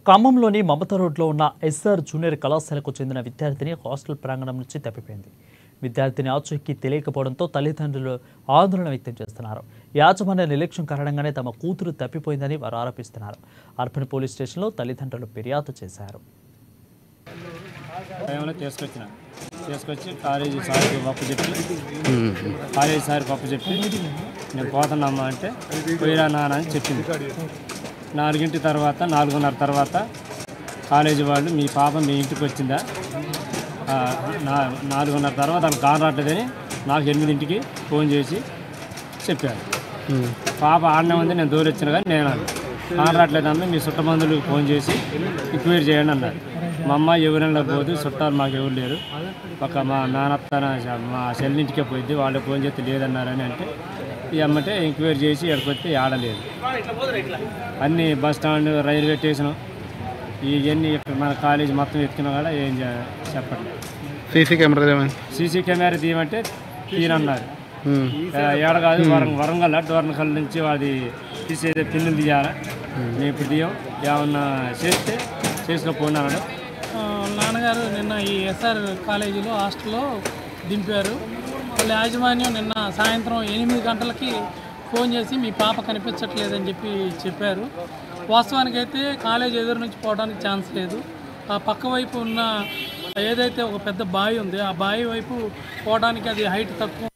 ఖమ్మంలోని మమత రోడ్లో ఉన్న SR junior కళాశాలకు చెందిన విద్యార్థిని హాస్టల్ ప్రాంగణం నుంచి తప్పిపోయింది. విద్యార్థిని ఆచూకీ తెలియకపోవడంతో తల్లిదండ్రులు ఆందోళన వ్యక్తం చేస్తున్నారు. యాజమాన్య నిర్లక్ష్యం కారణంగానే తమ కూతురు తప్పిపోయిందని వారు ఆరోపిస్తున్నారు. అర్పణ పోలీస్ స్టేషన్లో తల్లిదండ్రులు ఫిర్యాదు చేశారు. తీసుకొచ్చి కాలేజీ సార్కి చెప్పి నేను పోతున్నామ్మా అంటే పోయిరా నాన్న అని చెప్పింది. 4 తర్వాత 4:30 తర్వాత కాలేజీ వాళ్ళు మీ పాప మీ ఇంటికి వచ్చిందా, 4:30 తర్వాత వాళ్ళు కాన్ రావట్లేదని నాకు 8ంటికి ఫోన్ చేసి చెప్పారు. పాప ఆడనే ఉంది, నేను దూరం వచ్చిన కానీ నేను కాన్ రావట్లేదమ్మా మీ చుట్టమందులకు ఫోన్ చేసి ఎంక్వైరీ చేయండి అన్నారు. మా అమ్మ ఎవరైనా పోదు, చుట్టాలు మాకు ఎవరు లేరు, ఒక మా నాన్నత్త మా చెల్లింటికే పోయింది, వాళ్ళు ఫోన్ చేస్తే లేదన్నారని అంటే ఈ అమ్మటే ఎంక్వైరీ చేసి ఎక్కడికి ఆడలేదు. అన్నీ బస్ స్టాండ్, రైల్వే స్టేషను ఇవన్నీ మన కాలేజీ మొత్తం ఎత్తుకున్నా కూడా ఏం చెప్పట్లేదు. సీసీ కెమెరా తీయమంటే తీయనన్నారు. ఏడ కాదు వరంగల్ డోర్నకల్ నుంచి అది తీసేది పిన్నులు తీయాలా, మేము ఇప్పుడు తీయం, ఏమన్నా చేస్తే చేసుకోపోయినా అన్నాడు. నాన్నగారు నిన్న ఈ ఎస్ఆర్ కాలేజీలో హాస్టల్లో దింపారు. వాళ్ళ యాజమాన్యం నిన్న సాయంత్రం 8 గంటలకి ఫోన్ చేసి మీ పాప కనిపించట్లేదని చెప్పారు. వాస్తవానికి అయితే కాలేజ్ ఎదురు నుంచి పోవడానికి ఛాన్స్ లేదు. ఆ పక్క వైపు ఉన్న ఏదైతే ఒక పెద్ద బావి ఉంది, ఆ బావి వైపు పోవడానికి అది హైట్ తక్కువ.